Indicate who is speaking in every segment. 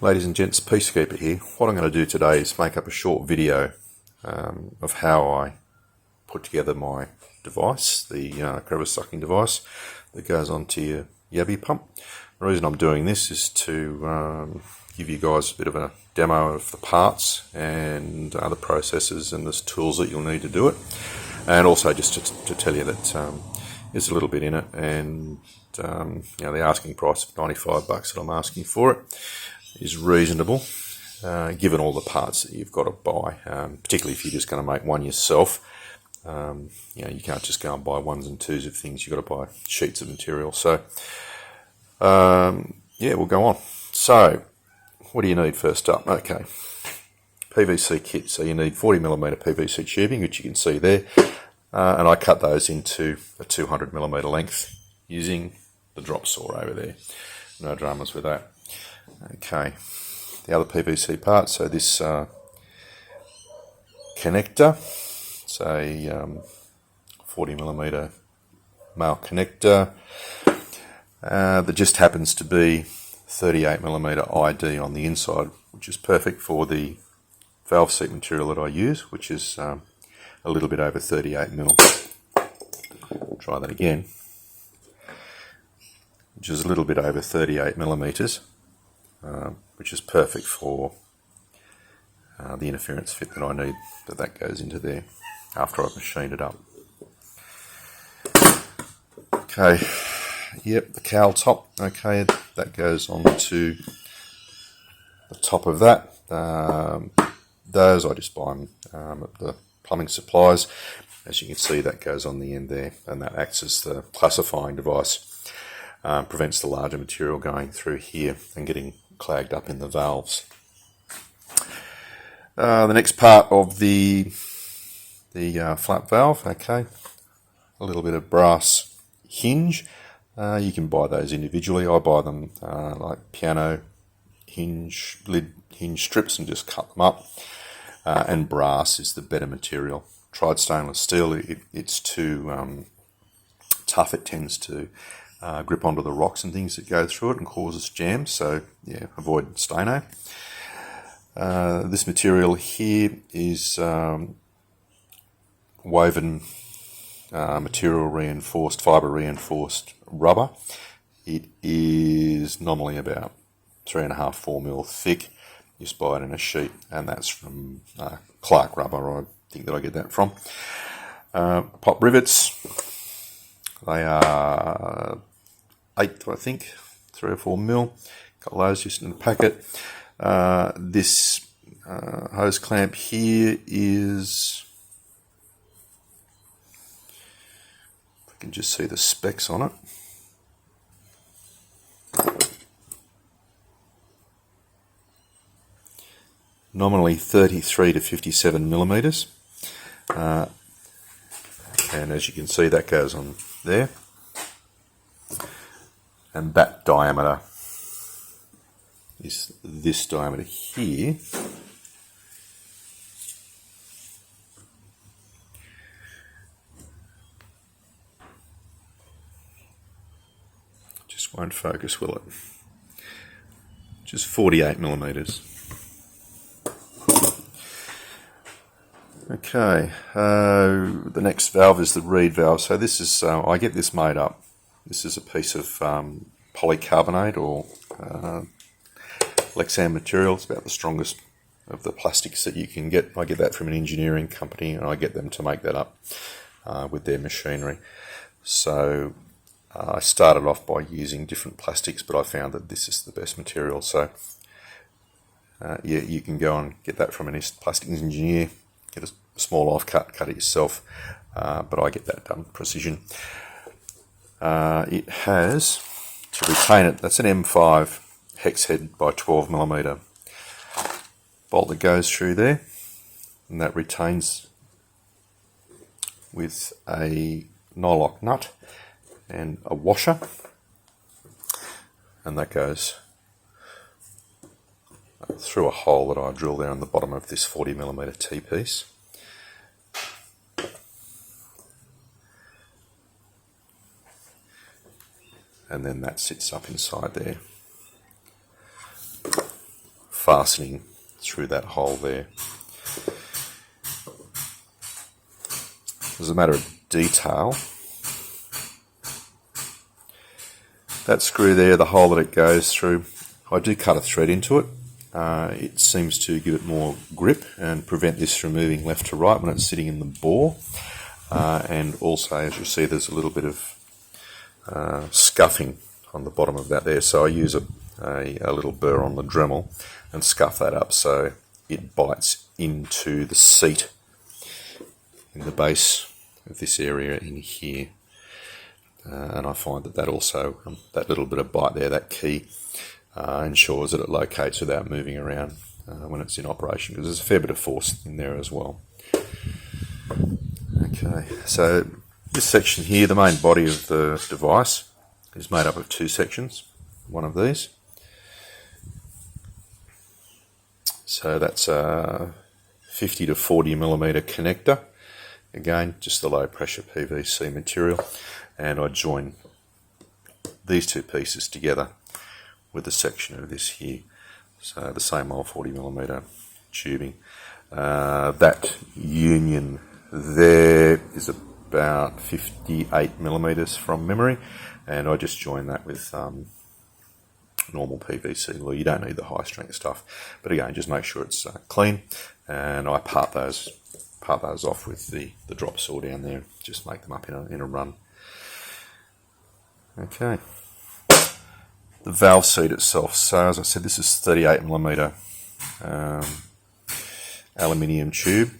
Speaker 1: Ladies and gents, Peacekeeper here. What I'm going to do today is make up a short video of how I put together my device, the crevice sucking device that goes onto your yabby pump. The reason I'm doing this is to give you guys a bit of a demo of the parts and other processes and the tools that you'll need to do it, and also just to tell you that there's a little bit in it, and the asking price of $95 that I'm asking for it is reasonable, given all the parts that you've got to buy, particularly if you're just going to make one yourself. You can't just go and buy ones and twos of things. You've got to buy sheets of material. So we'll go on. So what do you need first up? Okay, PVC kit. So you need 40mm PVC tubing, which you can see there, and I cut those into a 200mm length using the drop saw over there. No dramas with that. Okay, the other PVC part, so this connector, it's a 40mm male connector that just happens to be 38mm ID on the inside, which is perfect for the valve seat material that I use, which is a little bit over 38mm. Try that again. Which is a little bit over 38mm. Which is perfect for the interference fit that I need, that goes into there after I've machined it up. Okay, yep, the cowl top, okay, that goes onto the top of that. Those I just buy them at the plumbing supplies. As you can see, that goes on the end there, and that acts as the classifying device. Prevents the larger material going through here and getting clagged up in the valves. The next part of the flap valve, okay, a little bit of brass hinge. You can buy those individually. I buy them like piano hinge, lid hinge strips, and just cut them up. And brass is the better material. Tried stainless steel, it's too tough. It tends to grip onto the rocks and things that go through it and causes jams, so yeah, avoid staino. This material here is woven material reinforced, fibre reinforced rubber. It is normally about 3.5–4mm thick. You just buy it in a sheet, and that's from Clark Rubber, I think that I get that from. Pop rivets, they are 8, I think, 3 or 4mm. Got those just in the packet. This hose clamp here is, if I can just see the specs on it. Nominally 33 to 57mm. And as you can see, that goes on there. And that diameter is this diameter here. Just won't focus, will it? Just 48mm. Okay, the next valve is the reed valve. So this is, I get this made up. This is a piece of polycarbonate or Lexan material. It's about the strongest of the plastics that you can get. I get that from an engineering company, and I get them to make that up with their machinery. So I started off by using different plastics, but I found that this is the best material. So you can go and get that from a plastics engineer, get a small offcut, cut it yourself, but I get that done precision. It has, to retain it, that's an M5 hex head by 12mm bolt that goes through there, and that retains with a nylock nut and a washer, and that goes through a hole that I drill there on the bottom of this 40mm T-piece. And then that sits up inside there. fastening through that hole there. As a matter of detail, that screw there, the hole that it goes through, I do cut a thread into it. It seems to give it more grip and prevent this from moving left to right when it's sitting in the bore. And also, as you'll see, there's a little bit of scuffing on the bottom of that there. So I use a little burr on the Dremel and scuff that up so it bites into the seat in the base of this area in here. And I find that also, that little bit of bite there, that key, ensures that it locates without moving around when it's in operation, because there's a fair bit of force in there as well. Okay, so this section here, the main body of the device, is made up of two sections, one of these. So that's a 50 to 40 millimeter connector. Again, just the low pressure PVC material. And I join these two pieces together with a section of this here. So the same old 40 millimeter tubing. That union there is about 58 millimeters from memory, and I just join that with normal PVC glue. You don't need the high strength stuff, but again, just make sure it's clean. And I part those off with the drop saw down there. Just make them up in a run. Okay. The valve seat itself. So as I said, this is 38 millimeter aluminium tube.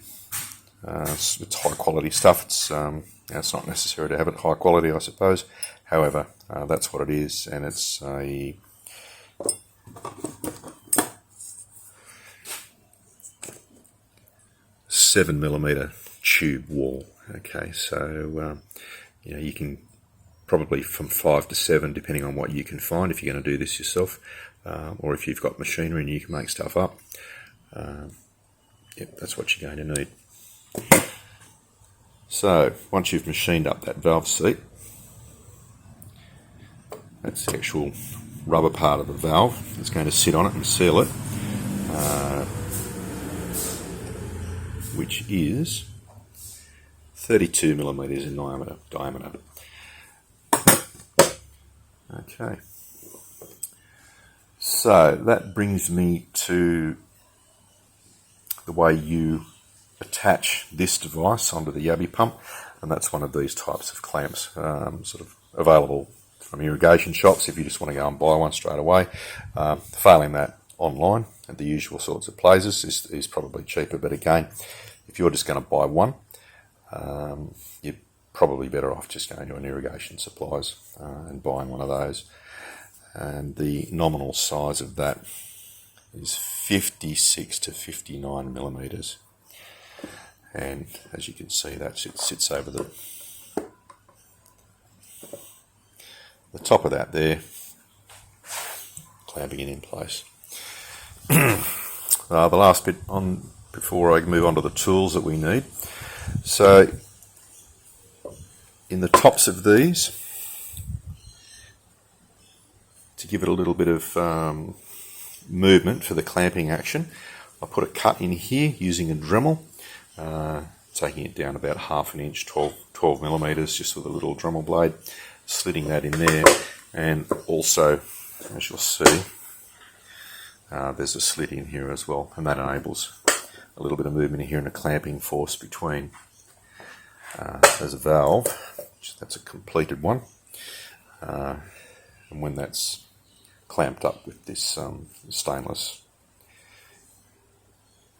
Speaker 1: It's high quality stuff. It's not necessary to have it high quality, I suppose. However, that's what it is, and it's a seven millimeter tube wall. Okay, so you can probably from 5 to 7, depending on what you can find if you're going to do this yourself, or if you've got machinery and you can make stuff up. Yep, that's what you're going to need. So once you've machined up that valve seat, that's the actual rubber part of the valve. It's going to sit on it and seal it, which is 32 millimeters in diameter. Okay, so that brings me to the way you attach this device onto the Yabby pump, and that's one of these types of clamps, sort of available from irrigation shops if you just want to go and buy one straight away. Failing that, online at the usual sorts of places is probably cheaper, but again, if you're just going to buy one, you're probably better off just going to an irrigation supplies and buying one of those. And the nominal size of that is 56 to 59 millimeters, and as you can see, that sits over the top of that there, clamping it in place. The last bit on before I move on to the tools that we need. So in the tops of these, to give it a little bit of movement for the clamping action, I put a cut in here using a Dremel, taking it down about half an inch, 12 millimeters, just with a little Dremel blade, slitting that in there. And also, as you'll see, there's a slit in here as well, and that enables a little bit of movement here and a clamping force between. There's a valve, that's a completed one, and when that's clamped up with this stainless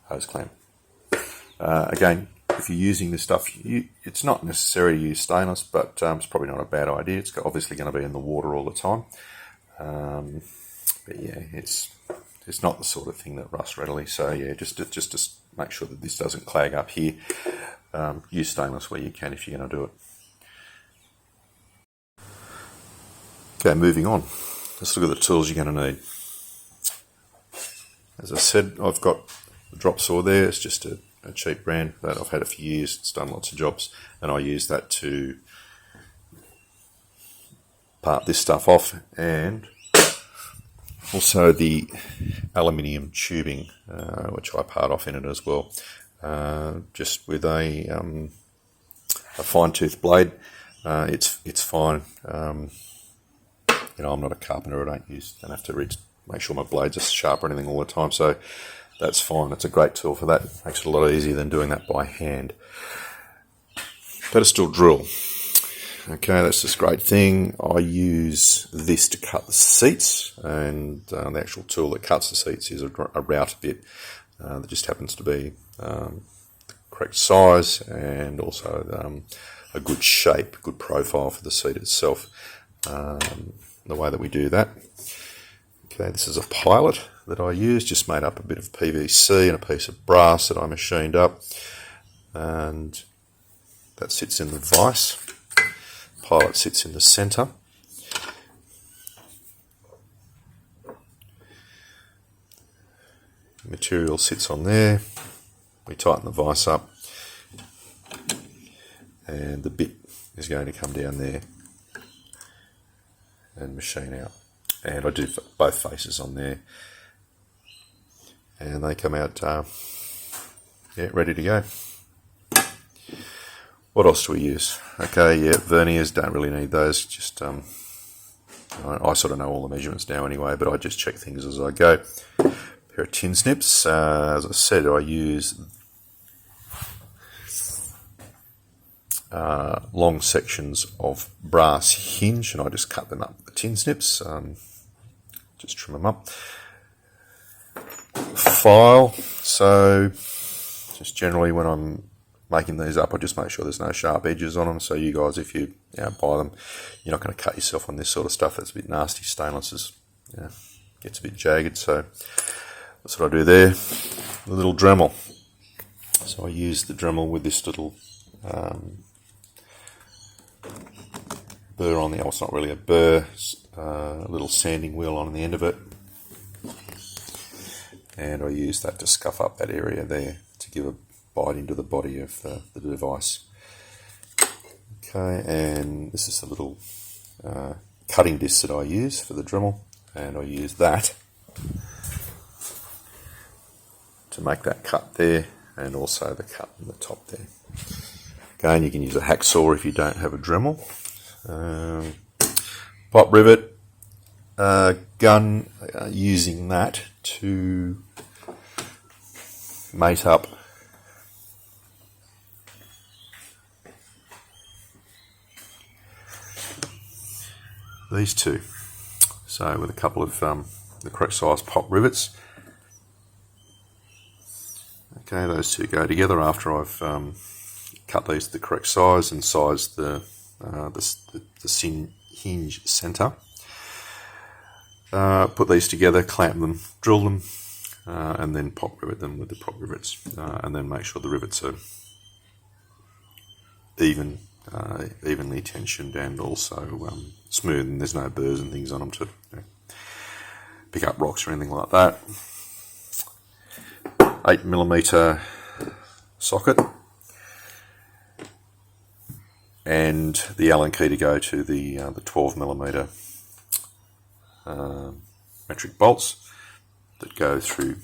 Speaker 1: hose clamp. Again, if you're using this stuff, it's not necessary to use stainless, but it's probably not a bad idea. It's obviously going to be in the water all the time. But yeah, it's not the sort of thing that rusts readily. So yeah, just to make sure that this doesn't clag up here, use stainless where you can if you're going to do it. Okay, moving on. Let's look at the tools you're going to need. As I said, I've got the drop saw there. It's just a cheap brand that I've had it for years. It's done lots of jobs, and I use that to part this stuff off, and also the aluminium tubing, which I part off in it as well, just with a fine tooth blade. It's fine. I'm not a carpenter. I don't have to make sure my blades are sharp or anything all the time, so that's fine. It's a great tool for that. Makes it a lot easier than doing that by hand. Pedestal drill. Okay, that's this great thing. I use this to cut the seats, and the actual tool that cuts the seats is a router bit that just happens to be the correct size and also a good shape, good profile for the seat itself. The way that we do that. Okay, this is a pilot that I use, just made up a bit of PVC and a piece of brass that I machined up, and that sits in the vise. Pilot sits in the centre. Material sits on there. We tighten the vise up, and the bit is going to come down there and machine out. And I do both faces on there, and they come out ready to go. What else do we use? Okay, verniers, don't really need those. Just I sort of know all the measurements now anyway, but I just check things as I go. Pair of tin snips. As I said, I use long sections of brass hinge, and I just cut them up with the tin snips. Just trim them up. File. So just generally when I'm making these up, I just make sure there's no sharp edges on them. So you guys, if you buy them, you're not going to cut yourself on this sort of stuff. That's a bit nasty. Stainless gets a bit jagged. So that's what I do there. The little Dremel. So I use the Dremel with this little burr on the, it's not really a burr, a little sanding wheel on the end of it, and I use that to scuff up that area there to give a bite into the body of the device. Okay, and this is the little cutting disc that I use for the Dremel, and I use that to make that cut there, and also the cut in the top there. Again, you can use a hacksaw if you don't have a Dremel. Pop rivet, gun, using that to mate up these two. So with a couple of the correct size pop rivets. Okay, those two go together after I've cut these to the correct size and sized the hinge centre. Put these together, clamp them, drill them, and then pop rivet them with the pop rivets, and then make sure the rivets are evenly tensioned and also smooth, and there's no burrs and things on them to pick up rocks or anything like that. 8mm socket, and the Allen key to go to the 12mm metric bolts that go through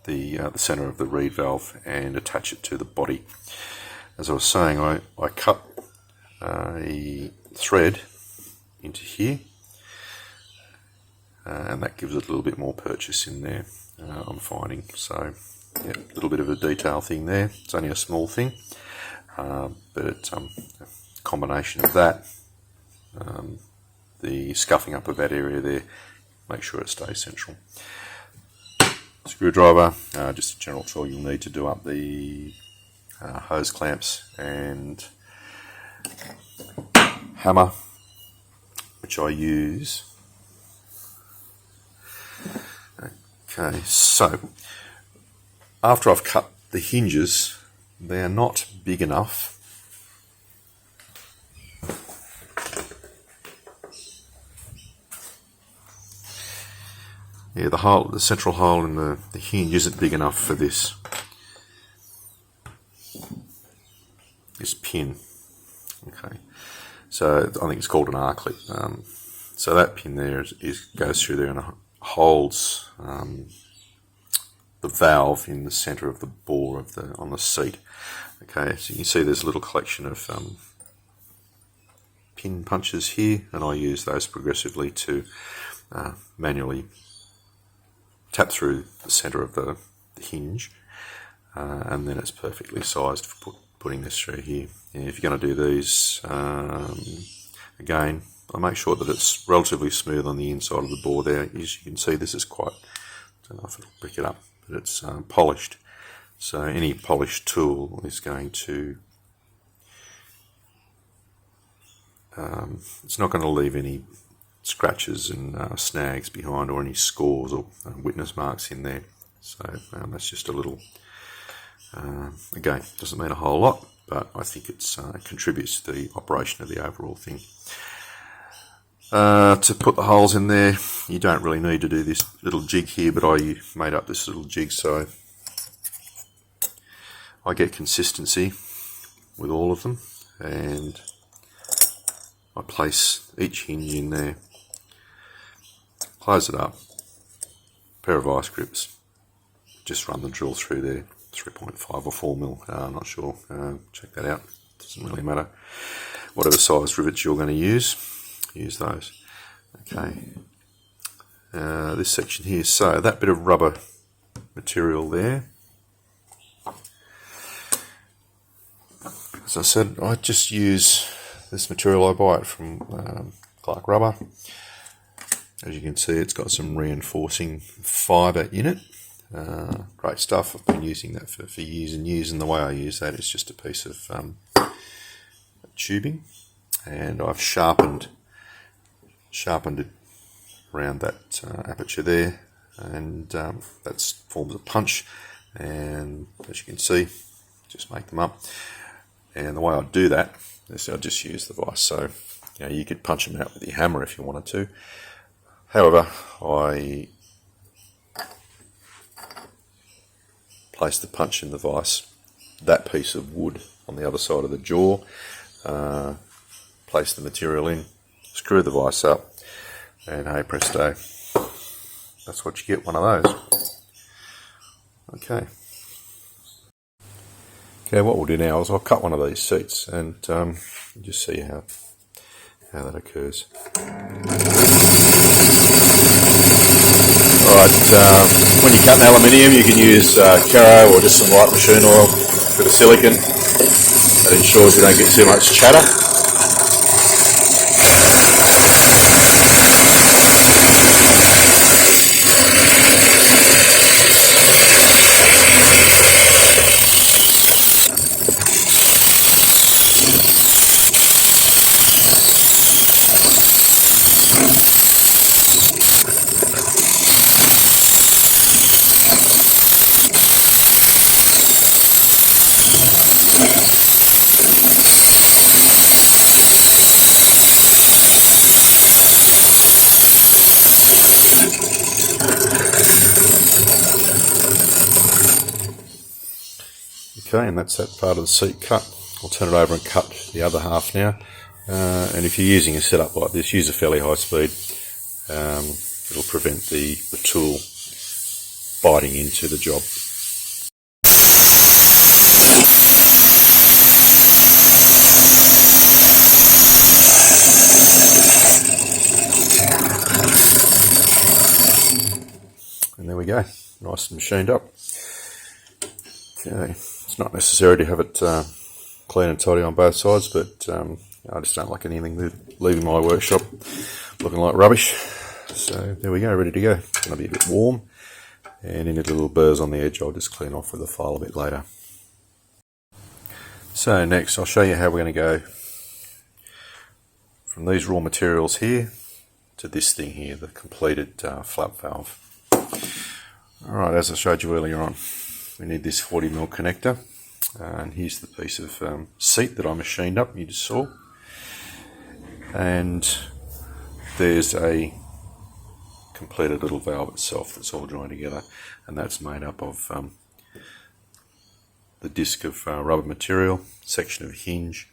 Speaker 1: the centre of the reed valve and attach it to the body. As I was saying, I cut a thread into here, and that gives it a little bit more purchase in there, I'm finding. So yeah, a little bit of a detail thing there. It's only a small thing, but a combination of that, the scuffing up of that area there, make sure it stays central. Screwdriver, just a general tool you'll need to do up the hose clamps, and hammer, which I use. Okay, so after I've cut the hinges, they are not big enough the central hole in the hinge isn't big enough for this pin. Okay, so I think it's called an R-clip. So that pin there goes through there and holds the valve in the centre of the bore on the seat. Okay, so you can see there's a little collection of pin punches here, and I use those progressively to manually tap through the centre of the hinge, and then it's perfectly sized for putting this through here. And if you're going to do these, again, I make sure that it's relatively smooth on the inside of the bore there. As you can see, this is quite, I don't know if it'll pick it up, but it's polished. So any polished tool is going to, it's not going to leave any scratches and snags behind, or any scores or witness marks in there. So that's just a little, again, doesn't mean a whole lot, but I think it contributes to the operation of the overall thing. To put the holes in there, you don't really need to do this little jig here, but I made up this little jig so I get consistency with all of them, and I place each hinge in there, close it up, pair of vice grips, just run the drill through there, 3.5 or 4 mil, I'm not sure, check that out, doesn't really matter. Whatever size rivets you're going to use those. Okay, this section here, so that bit of rubber material there, as I said, I just use this material. I buy it from Clark Rubber. As you can see, it's got some reinforcing fibre in it. Great stuff. I've been using that for years and years, and the way I use that is just a piece of tubing, and I've sharpened it around that aperture there, and that forms a punch, and as you can see, just make them up. And the way I do that is I just use the vise. So you could punch them out with your hammer if you wanted to. However, I place the punch in the vise, that piece of wood on the other side of the jaw, place the material in, screw the vise up, and hey presto, that's what you get, one of those. Okay, what we'll do now is I'll cut one of these seats and just see how that occurs. Alright, when you cut an aluminium, you can use Caro or just some light machine oil, a bit of silicone. That ensures you don't get too much chatter. Okay, and that's that part of the seat cut. I'll turn it over and cut the other half now. And if you're using a setup like this, use a fairly high speed. It'll prevent the tool biting into the job. And there we go, nice and machined up. Okay, it's not necessary to have it clean and tidy on both sides, but I just don't like anything leaving my workshop looking like rubbish. So there we go, ready to go. It's going to be a bit warm, and any little burrs on the edge I'll just clean off with a file a bit later. So next I'll show you how we're going to go from these raw materials here to this thing here, the completed flap valve. Alright, as I showed you earlier on, we need this 40mm connector, and here's the piece of seat that I machined up, you just saw, and there's a completed little valve itself that's all joined together, and that's made up of the disc of rubber material, section of hinge,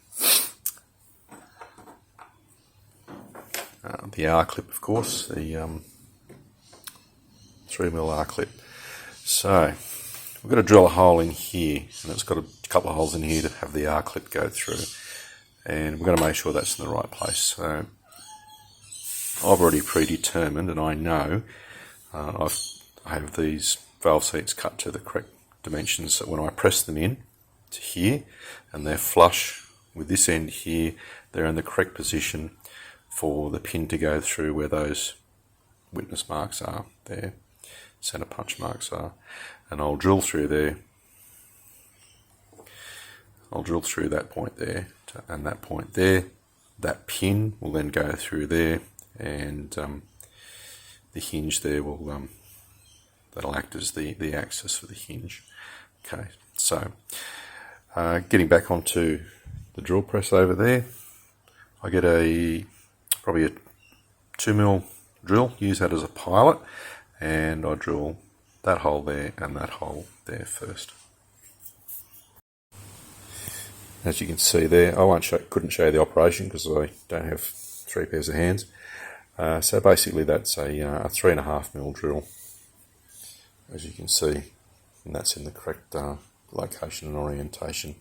Speaker 1: the R clip, of course, the 3mm R clip. So we've got to drill a hole in here, and it's got a couple of holes in here to have the R clip go through, and we're going to make sure that's in the right place. So I've already predetermined, and I know I have these valve seats cut to the correct dimensions, so when I press them in to here and they're flush with this end here, they're in the correct position for the pin to go through where those witness marks are, their center punch marks are, and I'll drill through there. I'll drill through that point there and that point there. That pin will then go through there, and the hinge there will that'll act as the axis for the hinge. Okay, so getting back onto the drill press over there, I get probably a 2mm drill, use that as a pilot, and I drill that hole there and that hole there first. As you can see there, I couldn't show you the operation because I don't have 3 pairs of hands. So basically that's a 3.5mm drill, as you can see, and that's in the correct location and orientation.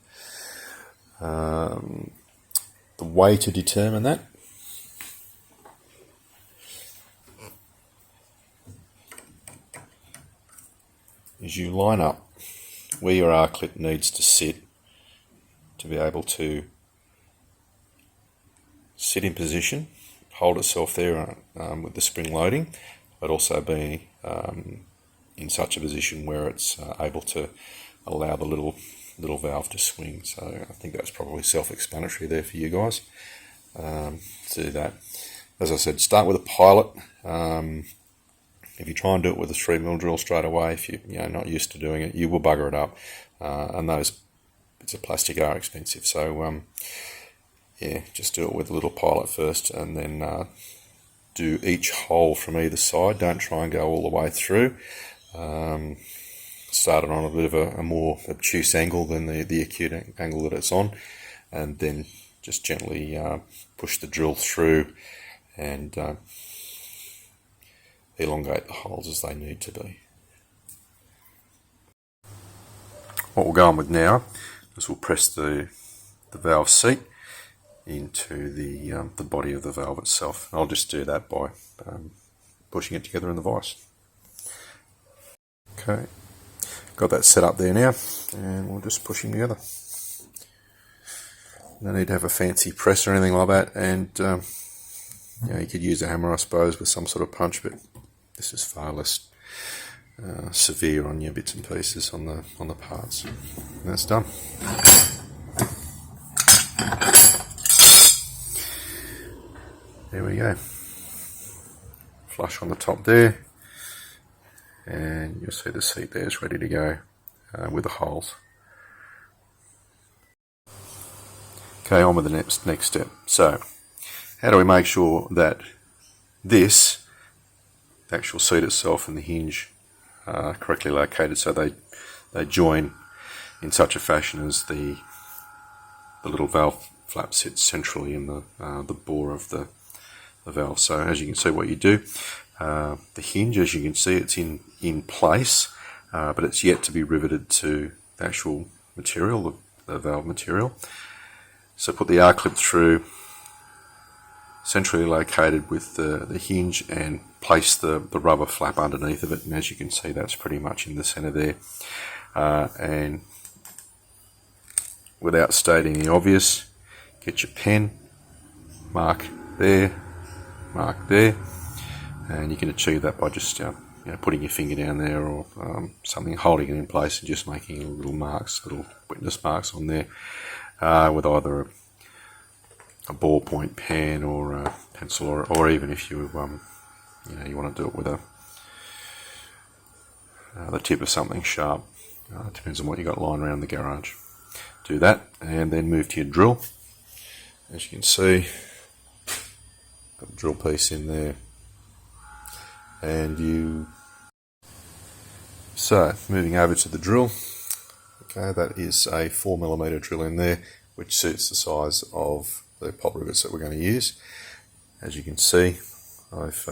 Speaker 1: The way to determine that is you line up where your R clip needs to sit to be able to sit in position, hold itself there with the spring loading, but also be in such a position where it's able to allow the little valve to swing. So I think that's probably self-explanatory there for you guys to do that. As I said, start with a pilot. If you try and do it with a 3mm drill straight away, if you're not used to doing it, you will bugger it up, and those bits of plastic are expensive. So yeah, just do it with a little pilot first, and then do each hole from either side. Don't try and go all the way through. Start it on a bit of a more obtuse angle than the acute angle that it's on, and then just gently push the drill through and elongate the holes as they need to be. What we'll go on with now is we'll press the valve seat into the body of the valve itself. I'll just do that by pushing it together in the vise. Okay, got that set up there now, and we'll just push them together. No need to have a fancy press or anything like that, and you could use a hammer, I suppose, with some sort of punch, but this is far less severe on your bits and pieces on the parts. And that's done. There we go. Flush on the top there, and you'll see the seat there is ready to go with the holes. Okay, on with the next step. So, how do we make sure that the actual seat itself and the hinge are correctly located so they join in such a fashion as the little valve flap sits centrally in the bore of the valve. So as you can see, what you do, the hinge, as you can see, it's in place, but it's yet to be riveted to the actual material, the valve material. So put the R clip through, centrally located with the hinge, and place the rubber flap underneath of it, and as you can see, that's pretty much in the center there. And without stating the obvious, get your pen, mark there, and you can achieve that by just putting your finger down there or something, holding it in place and just making little marks, little witness marks on there with either a ballpoint pen or a pencil, or even if you you want to do it with the tip of something sharp. It depends on what you got lying around the garage. Do that, and then move to your drill. As you can see, got the drill piece in there, and so moving over to the drill. Okay, that is a 4mm drill in there, which suits the size of the pop rivets that we're going to use. as you can see, I've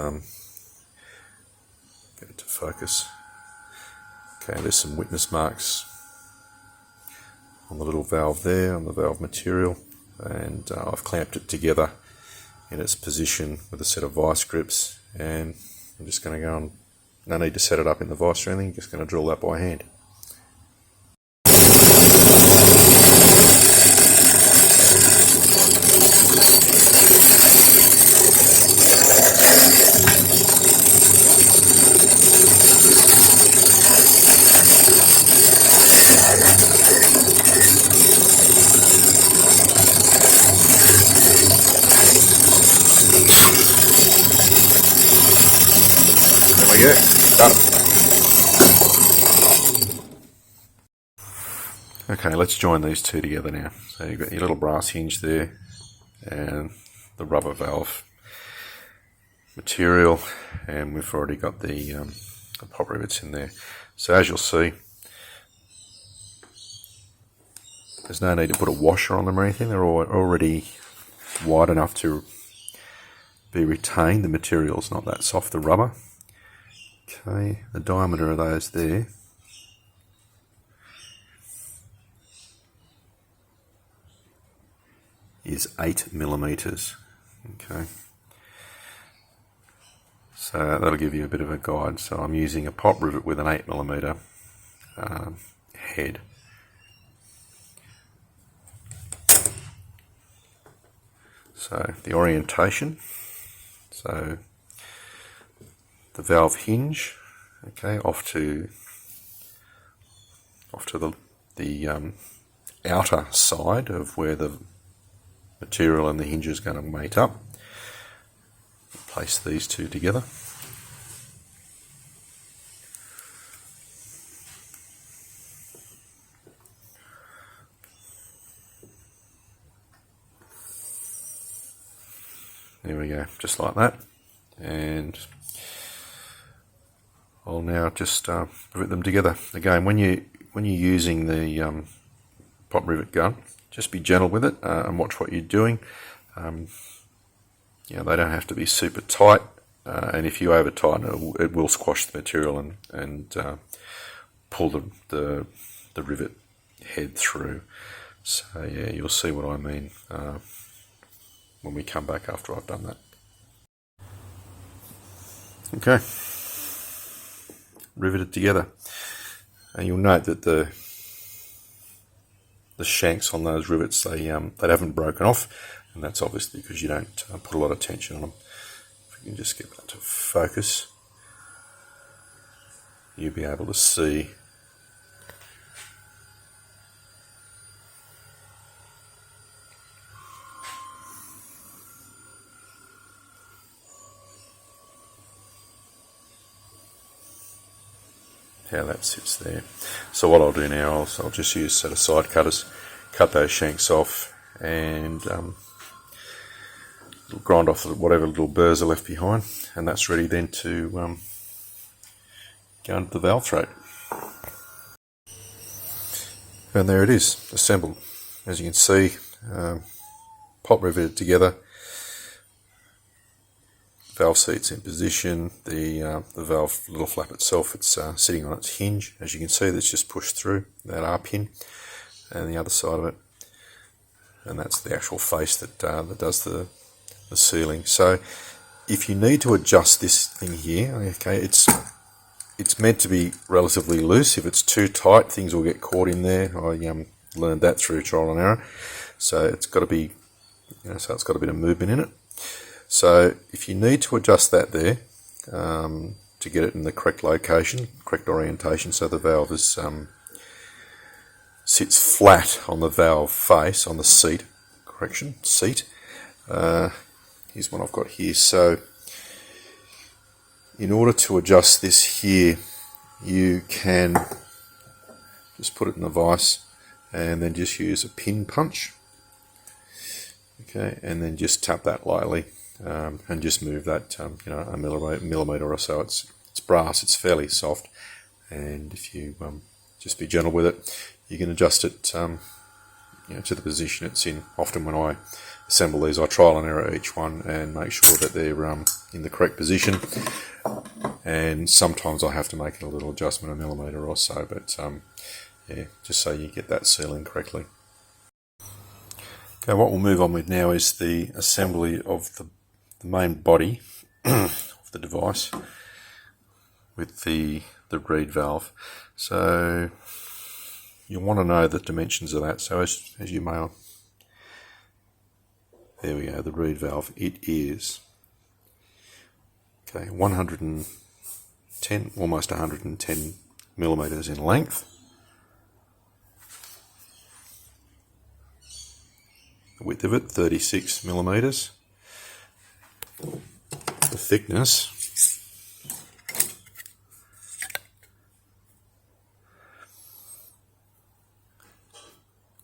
Speaker 1: get it to focus. Okay, there's some witness marks on the little valve there, on the valve material, and I've clamped it together in its position with a set of vice grips, and I'm just going to go on, no need to set it up in the vice or anything, just going to drill that by hand. Yeah, done. Okay, let's join these two together now. So you've got your little brass hinge there and the rubber valve material, and we've already got the pop rivets in there. So as you'll see, there's no need to put a washer on them or anything. They're already wide enough to be retained. The material's not that soft, the rubber. Okay, the diameter of those there is 8mm. Okay, so that'll give you a bit of a guide. So I'm using a pop rivet with an 8mm head. So the orientation, so the valve hinge, okay, off to the outer side of where the material and the hinge is going to mate up. Place these two together. There we go, just like that. And I'll now just rivet them together. Again, when you're using the pop rivet gun, just be gentle with it and watch what you're doing. You know, they don't have to be super tight, and if you over tighten it will squash the material and pull the rivet head through. So yeah, you'll see what I mean when we come back after I've done that. Okay, riveted together, and you'll note that the shanks on those rivets, they haven't broken off, and that's obviously because you don't put a lot of tension on them. If you can just get that to focus, you'll be able to see how that sits there. So what I'll do now, I'll just use a set of side cutters, cut those shanks off, and grind off whatever little burrs are left behind, and that's ready then to go into the valve throat. And there it is, assembled. As you can see, pop riveted together, valve seats in position, the valve little flap itself, it's sitting on its hinge. As you can see, that's just pushed through that R pin and the other side of it, and that's the actual face that does the sealing. So if you need to adjust this thing here, okay, it's meant to be relatively loose. If it's too tight, things will get caught in there. I learned that through trial and error. So it's got to be, so it's got a bit of movement in it. So if you need to adjust that there to get it in the correct location, correct orientation, so the valve is sits flat on the valve face, on the seat, seat. Here's one I've got here. So in order to adjust this here, you can just put it in the vise and then just use a pin punch. Okay, and then just tap that lightly. And just move that, a millimetre or so. It's brass, it's fairly soft, and if you just be gentle with it, you can adjust it, to the position it's in. Often when I assemble these, I trial and error each one and make sure that they're in the correct position. And sometimes I have to make a little adjustment, a millimetre or so, but yeah, just so you get that sealing correctly. Okay, what we'll move on with now is the assembly of the main body of the device with the reed valve. So you want to know the dimensions of that. So as you may, there we go, the reed valve. It is 110, almost 110 millimeters in length. The width of it, 36 millimeters. The thickness,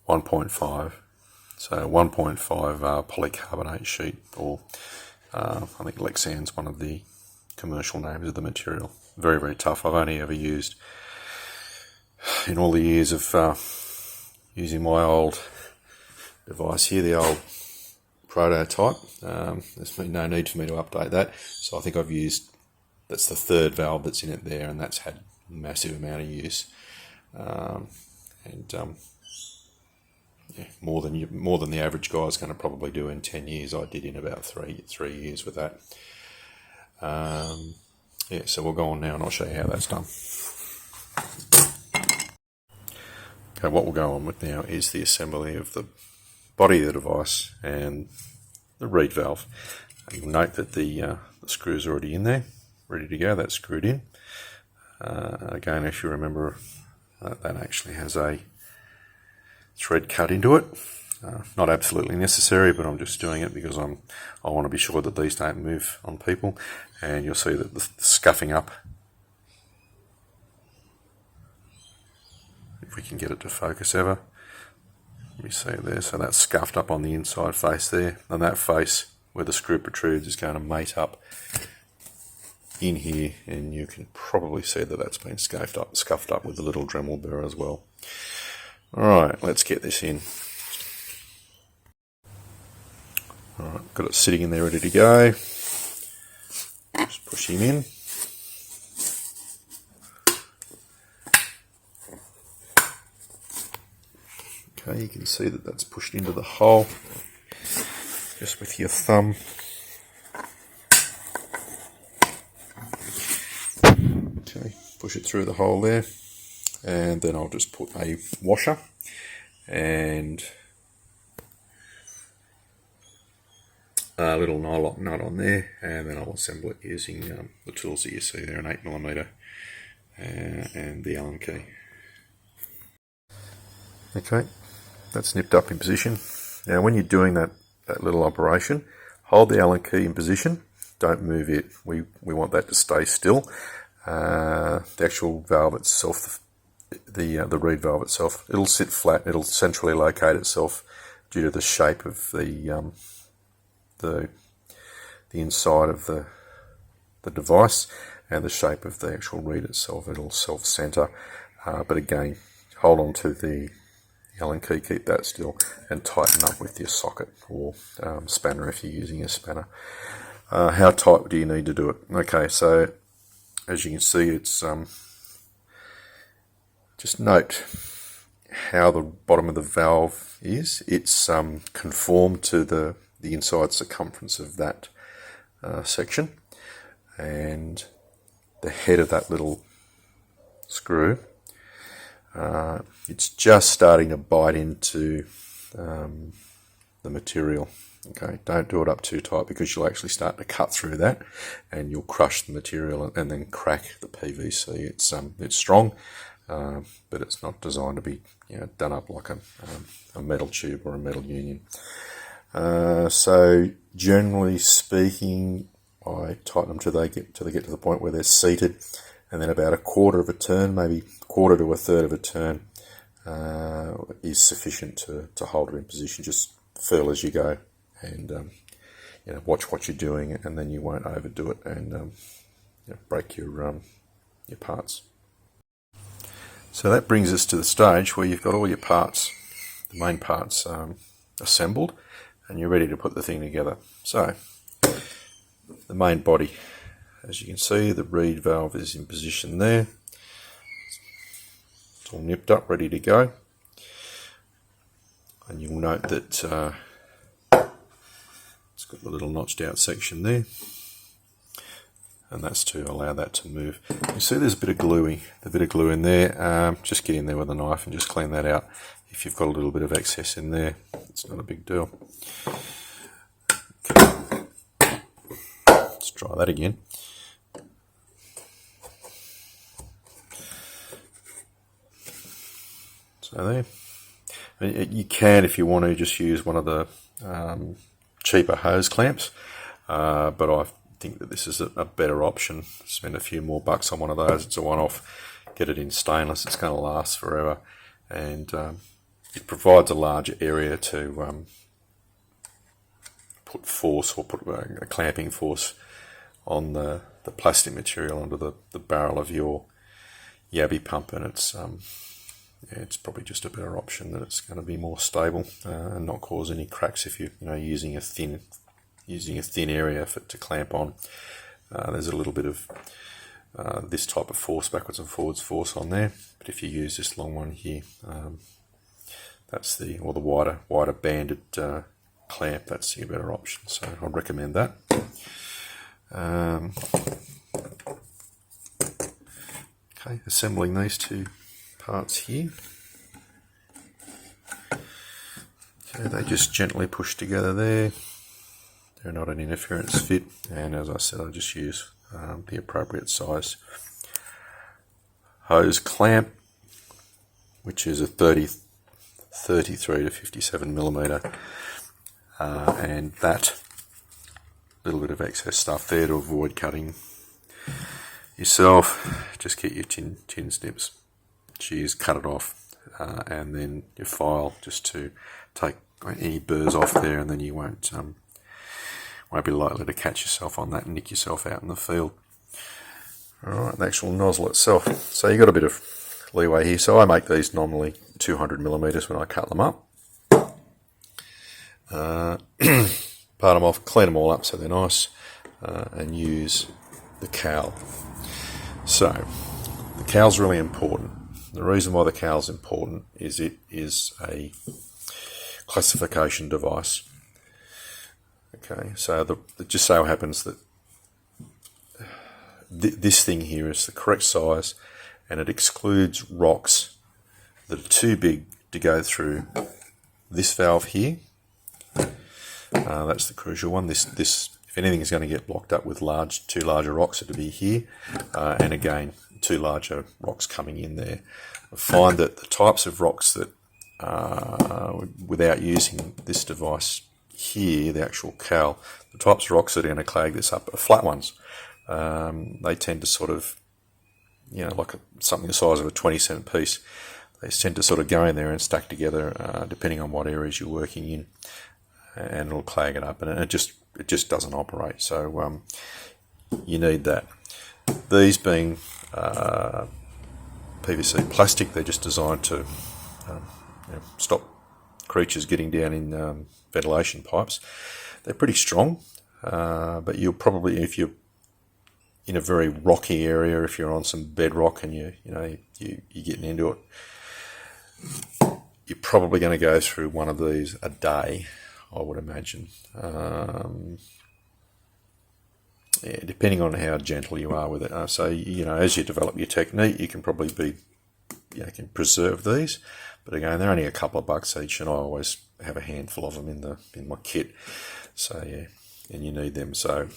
Speaker 1: 1.5. So 1.5 polycarbonate sheet, or I think Lexan's one of the commercial names of the material. Very, very tough. I've only ever used, in all the years of using my old device here, the old prototype, there's been no need for me to update that. So I think I've used, that's the third valve that's in it there, and that's had a massive amount of use. Yeah, more than the average guy is going to probably do in 10 years. I did in about three years with that. Yeah, so we'll go on now and I'll show you how that's done. Okay, what we'll go on with now is the assembly of the body of the device and the reed valve. And you'll note that the screws are already in there, ready to go. That's screwed in. Again, if you remember, that actually has a thread cut into it. Not absolutely necessary, but I'm just doing it because I want to be sure that these don't move on people. And you'll see that the scuffing up, if we can get it to focus ever. Let me see it there. So that's scuffed up on the inside face there, and that face where the screw protrudes is going to mate up in here, and you can probably see that that's been scuffed up with a little Dremel burr as well. Alright, let's get this in. Alright, got it sitting in there ready to go. Just push him in. Okay, you can see that that's pushed into the hole just with your thumb. Okay, push it through the hole there. And then I'll just put a washer and a little nylon nut on there, and then I'll assemble it using the tools that you see there, an 8mm and the Allen key. Okay, that's nipped up in position. Now when you're doing that little operation, hold the Allen key in position, don't move it. We want that to stay still. The actual valve itself, the reed valve itself, it'll sit flat, it'll centrally locate itself due to the shape of the inside of the device and the shape of the actual reed itself. It'll self-center, but again, hold on to the Allen key, keep that still, and tighten up with your socket or spanner if you're using a spanner. How tight do you need to do it? Okay, so as you can see, it's just note how the bottom of the valve is. It's conformed to the inside circumference of that section, and the head of that little screw, it's just starting to bite into the material. Okay, don't do it up too tight because you'll actually start to cut through that and you'll crush the material and then crack the PVC. It's strong, but it's not designed to be done up like a metal tube or a metal union. So generally speaking, I tighten them till they get to the point where they're seated, and then about a quarter of a turn, maybe quarter to a third of a turn, is sufficient to hold it in position. Just feel as you go, and watch what you're doing, and then you won't overdo it and break your parts. So that brings us to the stage where you've got all your parts, the main parts, assembled. and you're ready to put the thing together. So the main body, as you can see, the reed valve is in position there. It's all nipped up, ready to go. And you'll note that it's got the little notched out section there, and that's to allow that to move. You see there's a bit of glue in there. Just get in there with a knife and just clean that out. If you've got a little bit of excess in there, it's not a big deal. Okay. Let's try that again. So there. You can, if you want to, just use one of the cheaper hose clamps, but I think that this is a better option. Spend a few more bucks on one of those. It's a one-off. Get it in stainless. It's going to last forever, and it provides a larger area to put force, or put a clamping force on the plastic material under the barrel of your yabby pump, and it's probably just a better option. That it's going to be more stable and not cause any cracks if you're using a thin area for it to clamp on. There's a little bit of this type of force, backwards and forwards force on there, but if you use this long one here, that's the wider banded clamp. That's your better option, so I'd recommend that. Okay, assembling these two parts here. Okay, they just gently push together there. They're not an interference fit, and as I said, I just use the appropriate size hose clamp, which is a 33 to 57 millimeter, and that little bit of excess stuff there to avoid cutting yourself. Just get your tin snips, shears, cut it off, and then your file, just to take any burrs off there, and then you won't be likely to catch yourself on that and nick yourself out in the field. Alright, the actual nozzle itself. So you've got a bit of leeway here. So I make these normally 200 millimeters when I cut them up. Part them off, clean them all up so they're nice, and use the cowl. So the cowl's really important. The reason why the cowl's important is it is a classification device. Okay, so it just so happens that this thing here is the correct size, and it excludes rocks that are too big to go through this valve here. That's the crucial one. This if anything is going to get blocked up with two larger rocks, it'll be here, and again, two larger rocks coming in there. I find that the types of rocks that, without using this device here, the actual cowl, the types of rocks that are going to clag this up are flat ones. They tend to sort of, like something the size of a 20-cent piece. They tend to sort of go in there and stack together, depending on what areas you're working in, and it'll clag it up, and it just doesn't operate. So you need that. These being PVC plastic, they're just designed to stop creatures getting down in ventilation pipes. They're pretty strong, but you'll probably, if you're in a very rocky area, if you're on some bedrock and you're getting into it, you're probably going to go through one of these a day, I would imagine. Depending on how gentle you are with it. So as you develop your technique, you can probably can preserve these. But again, they're only a couple of bucks each, and I always have a handful of them in my kit. So and you need them. So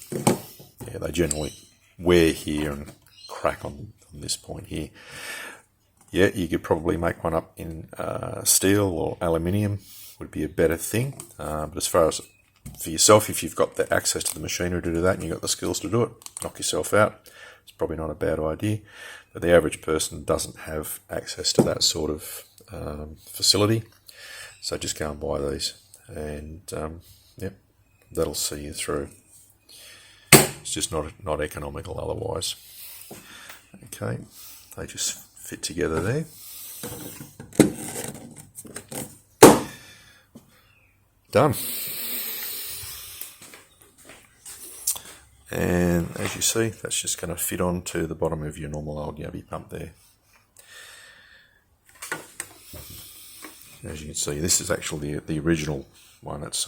Speaker 1: they generally wear here and crack on this point here. You could probably make one up in steel or aluminium, would be a better thing. But as far as for yourself, if you've got the access to the machinery to do that and you've got the skills to do it, knock yourself out. It's probably not a bad idea. But the average person doesn't have access to that sort of facility. So just go and buy these, and that'll see you through. It's just not economical otherwise. Okay, they just fit together there. Done. And as you see, that's just going to fit onto the bottom of your normal old yabby pump there. As you can see, this is actually the original one. It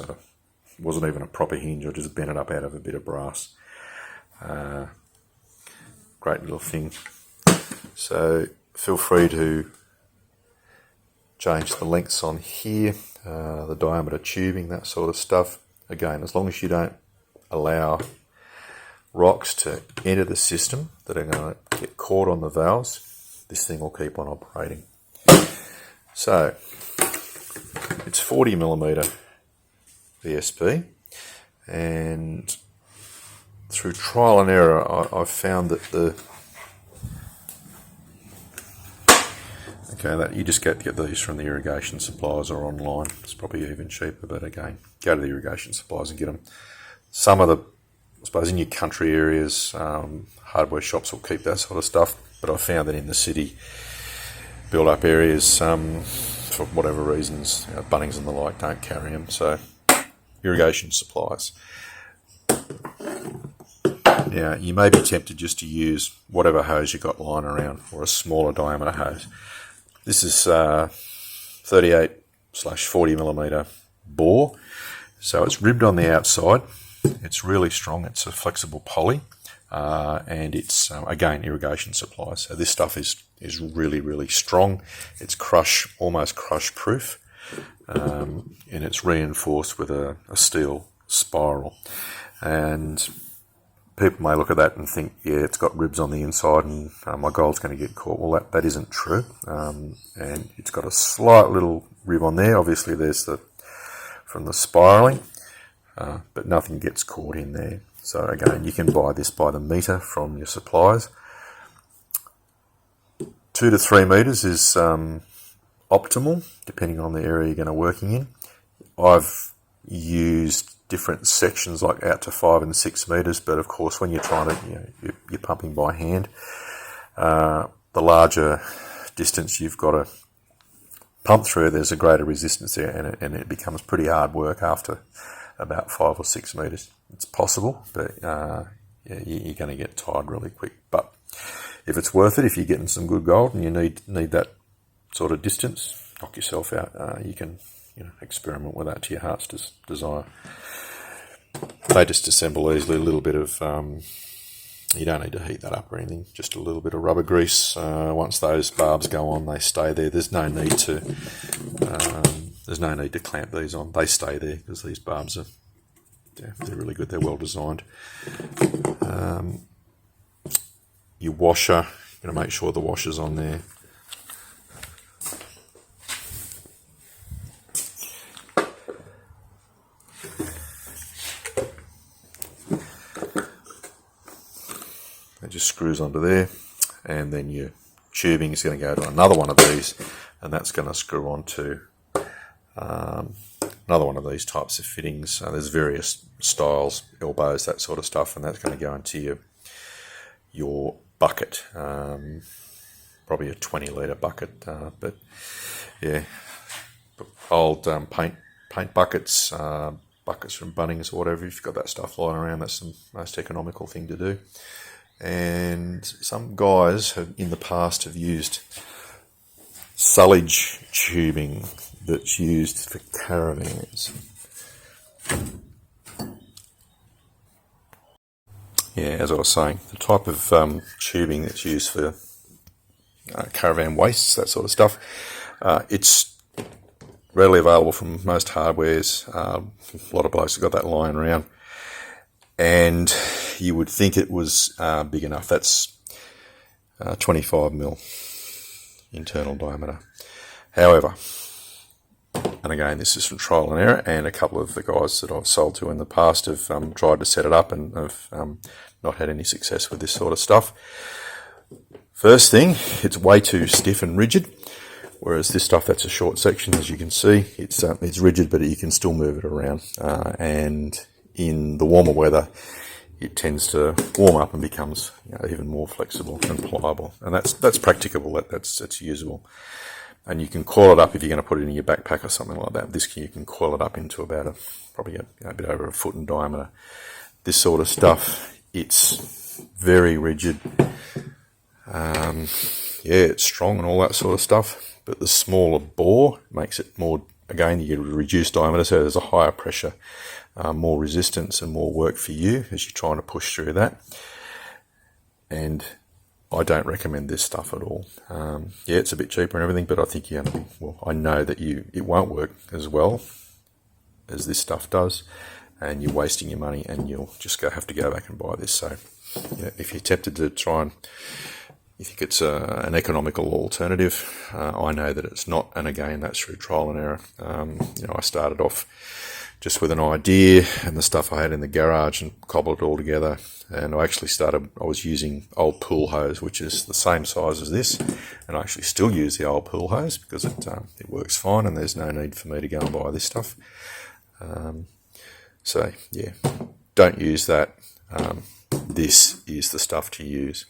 Speaker 1: wasn't even a proper hinge. I just bent it up out of a bit of brass. Great little thing. So feel free to change the lengths on here, the diameter tubing, that sort of stuff. Again, as long as you don't allow rocks to enter the system that are going to get caught on the valves, this thing will keep on operating. So it's 40mm VSP, and through trial and error I've found that that you just get these from the irrigation suppliers or online. It's probably even cheaper, but again, go to the irrigation suppliers and get them. Some of the, I suppose in your country areas, hardware shops will keep that sort of stuff, but I found that in the city build up areas, for whatever reasons, Bunnings and the like don't carry them. So irrigation supplies. Now you may be tempted just to use whatever hose you got lying around, or a smaller diameter hose. This is 38/40mm bore, so it's ribbed on the outside. It's really strong. It's a flexible poly, and it's again irrigation supply. So this stuff is really, really strong. It's almost crush proof, and it's reinforced with a steel spiral. And people may look at that and think, yeah, it's got ribs on the inside and my gold's going to get caught. Well, that isn't true. And it's got a slight little rib on there. Obviously, there's from the spiraling, but nothing gets caught in there. So again, you can buy this by the metre from your suppliers. 2 to 3 metres is optimal, depending on the area you're going to be working in. I've used different sections, like out to 5 and 6 metres, but of course when you're trying to, you're pumping by hand, the larger distance you've got to pump through, there's a greater resistance there, and it becomes pretty hard work after about 5 or 6 metres. It's possible, but you're going to get tired really quick. But if it's worth it, if you're getting some good gold and you need that sort of distance, knock yourself out. You can experiment with that to your heart's desire. They just assemble easily. A little bit of, you don't need to heat that up or anything, just a little bit of rubber grease. Once those barbs go on, they stay there. There's no need to clamp these on. They stay there because these barbs are, they're really good. They're well designed. Your washer, you're going to make sure the washer's on there. It just screws onto there, and then your tubing is going to go to another one of these, and that's going to screw onto another one of these types of fittings. There's various styles, elbows, that sort of stuff, and that's going to go into your bucket, probably a 20-litre bucket, but yeah, old paint buckets, buckets from Bunnings or whatever. If you've got that stuff lying around, that's the most economical thing to do. And some guys in the past have used sullage tubing that's used for caravans. Yeah, as I was saying, the type of tubing that's used for caravan wastes, that sort of stuff, it's readily available from most hardwares. A lot of blokes have got that lying around, and you would think it was big enough. That's 25mm internal diameter. However, and again, this is from trial and error, and a couple of the guys that I've sold to in the past have tried to set it up and have not had any success with this sort of stuff. First thing, it's way too stiff and rigid, whereas this stuff, that's a short section, as you can see. It's rigid, but you can still move it around. And in the warmer weather, it tends to warm up and becomes even more flexible and pliable, and that's practicable. That's usable, and you can coil it up if you're going to put it in your backpack or something like that. You can coil it up into about probably a bit over a foot in diameter. This sort of stuff it's very rigid. Yeah, it's strong and all that sort of stuff, but the smaller bore makes it more, again, you get a reduced diameter, so there's a higher pressure, more resistance and more work for you as you're trying to push through that. And I don't recommend this stuff at all. Yeah, it's a bit cheaper and everything, but I think you're going to be, well, I know that it won't work as well as this stuff does, and you're wasting your money, and you'll just have to go back and buy this. So yeah, if you're tempted to try and you think it's an economical alternative, I know that it's not, and again, that's through trial and error. I started off just with an idea and the stuff I had in the garage and cobbled it all together, and I was using old pool hose, which is the same size as this, and I actually still use the old pool hose because it works fine, and there's no need for me to go and buy this stuff. So yeah, don't use that. This is the stuff to use.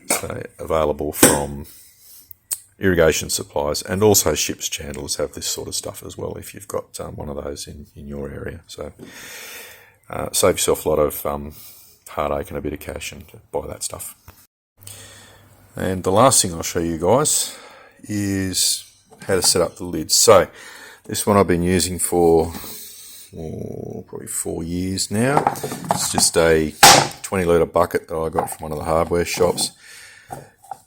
Speaker 1: So available from irrigation supplies, and also ships chandlers have this sort of stuff as well if you've got one of those in your area. So save yourself a lot of heartache and a bit of cash and buy that stuff. And the last thing I'll show you guys is how to set up the lids. So this one I've been using for probably 4 years now. It's just a 20 litre bucket that I got from one of the hardware shops.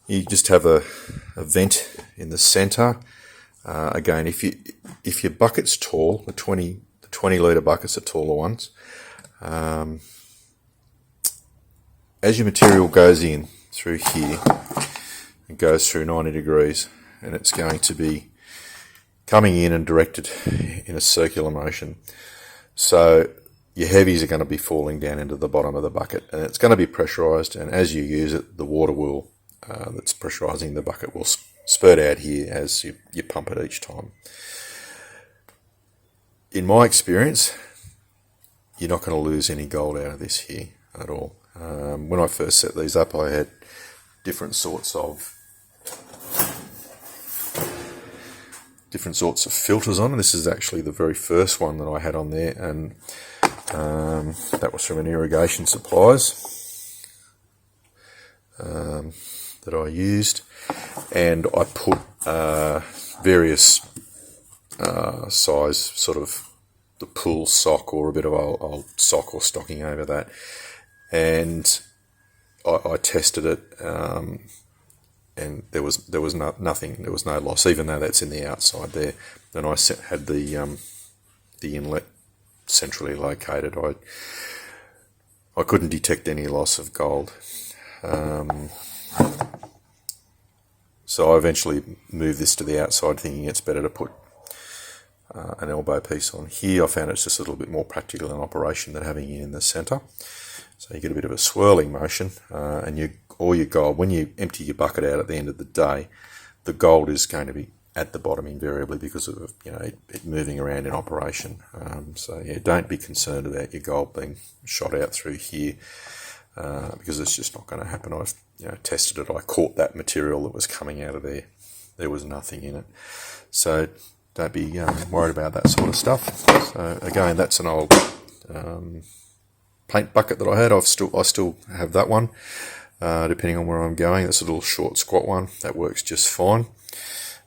Speaker 1: You just have a vent in the centre. Again, if your bucket's tall, the 20 litre buckets are taller ones. As your material goes in through here, it goes through 90 degrees, and it's going to be coming in and directed in a circular motion. So your heavies are going to be falling down into the bottom of the bucket, and it's going to be pressurised, and as you use it, the water will that's pressurising the bucket will spurt out here as you pump it each time. In my experience, you're not going to lose any gold out of this here at all. When I first set these up, I had different sorts of filters on. This is actually the very first one that I had on there, and that was from an irrigation supplies that I used, and I put various size, sort of the pool sock or a bit of old sock or stocking over that, and I tested it, and there was nothing, there was no loss, even though that's in the outside there. And I had the inlet centrally located. I couldn't detect any loss of gold. So I eventually moved this to the outside, thinking it's better to put an elbow piece on here. I found it's just a little bit more practical in operation than having it in the centre. So you get a bit of a swirling motion, and all your gold, when you empty your bucket out at the end of the day, the gold is going to be at the bottom invariably because of it moving around in operation. So yeah, don't be concerned about your gold being shot out through here, because it's just not going to happen. I've tested it. I caught that material that was coming out of there. There was nothing in it. So don't be worried about that sort of stuff. So again, that's an old paint bucket that I had. I still have that one, depending on where I'm going. That's a little short squat one that works just fine.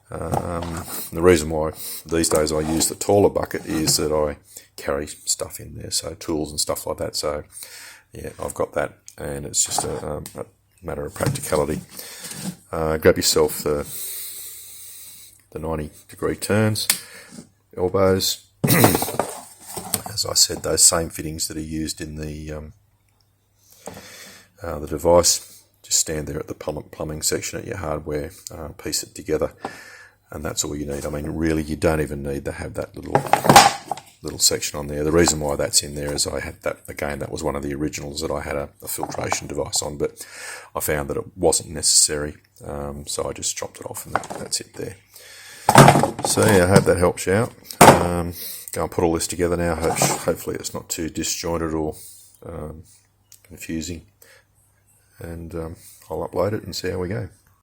Speaker 1: The reason why these days I use the taller bucket is that I carry stuff in there, so tools and stuff like that. So yeah, I've got that, and it's just a matter of practicality. Grab yourself the 90-degree turns, elbows. As I said, those same fittings that are used in the device. Just stand there at the plumbing section at your hardware, piece it together, and that's all you need. I mean, really, you don't even need to have that little section on there. The reason why that's in there is I had that, again, that was one of the originals that I had a filtration device on, but I found that it wasn't necessary, so I just chopped it off, and that's it there. So yeah, I hope that helps you out. Go and put all this together now. Hopefully it's not too disjointed or confusing, and I'll upload it and see how we go.